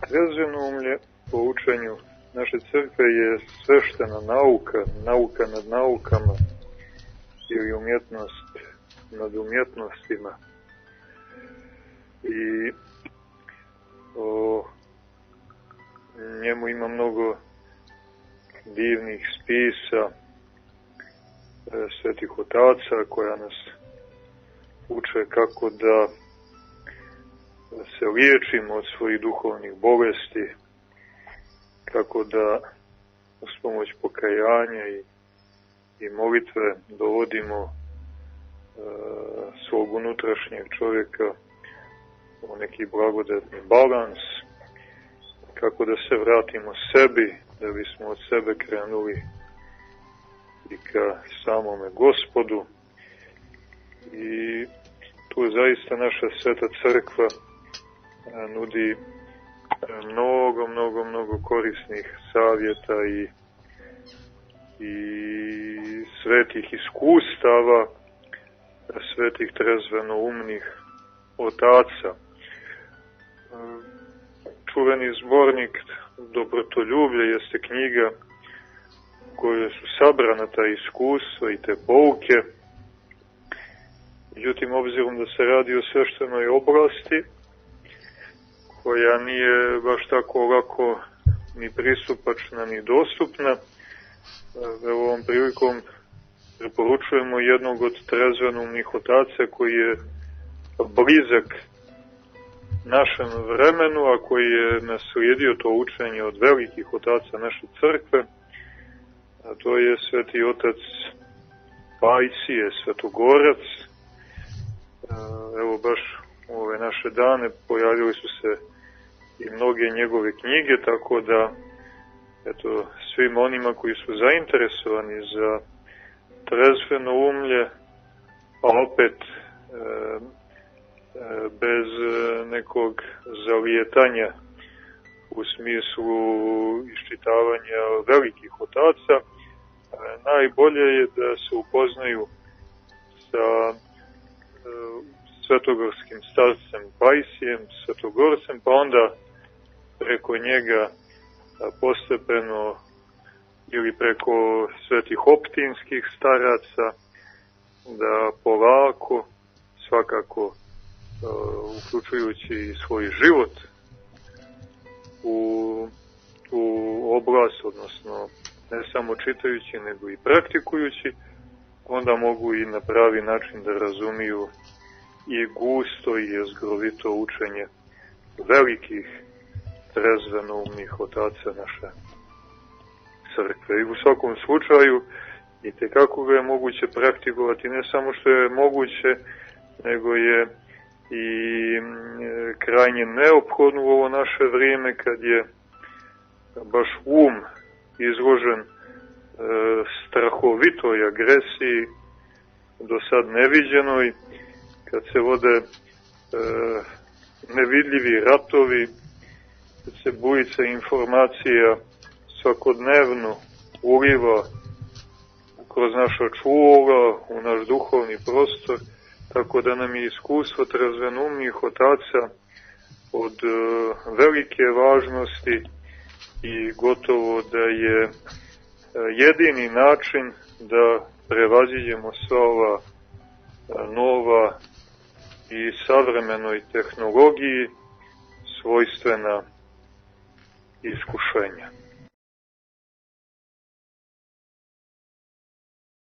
Trezvenoumlje po učenju naše crkve je sveštena nauka, nauka nad naukama ili umjetnost nad umjetnostima. I o njemu ima mnogo divnih spisa svetih otaca koja nas uče kako da se liječimo od svojih duhovnih bolesti, kako da uz pomoć pokajanja i molitve dovodimo svog unutrašnjeg čovjeka u neki blagodatni balans, kako da se vratimo sebi, da bismo od sebe krenuli i ka samome Gospodu. I tu zaista naša sveta crkva nudi mnogo korisnih savjeta i svetih iskustava svetih trezvenoumnih otaca. Čuveni zbornik Dobrotoljublje jeste knjiga u kojoj su sabrana ta iskustva i te pouke. Međutim, obzirom da se radi o sveštenoj oblasti, koja nije baš tako lako ni pristupačna, ni dostupna, ovom prilikom preporučujemo jednog od trezvenoumnih otaca koji je blizak našem vremenu, a koji je naslijedio to učenje od velikih otaca naše crkve, a to je sveti otac Pajsije, Svetogorac. Evo baš u ove naše dane pojavili su se i mnoge njegove knjige, tako da eto, svim onima koji su zainteresovani za trezvenoumlje, a opet bez nekog zalijetanja u smislu iščitavanja velikih otaca, najbolje je da se upoznaju sa svetogorskim starcem Pajsijem, Svetogorcem, pa onda preko njega postepeno ili preko svetih optinskih staraca da polako, svakako uključujući i svoj život u oblast, odnosno ne samo čitajući nego i praktikujući, onda mogu i na pravi način da razumiju i gusto i jezgrovito učenje velikih trezvenoumnih otaca naše crkve. I u svakom slučaju i tekako ga je moguće praktikovati, ne samo što je moguće, nego je i krajnje neophodno u ovo naše vrijeme kad je baš izložen strahovitoj agresiji do sad neviđenoj, kad se vode nevidljivi ratovi, kad se bujica informacija svakodnevno uliva kroz naša čula, u naš duhovni prostor, tako da nam je iskustvo trezvenoumnih otaca od velike važnosti i gotovo da je jedini način da prevaziđemo sva ova nova i savremenoj tehnologiji svojstvena iskušenja.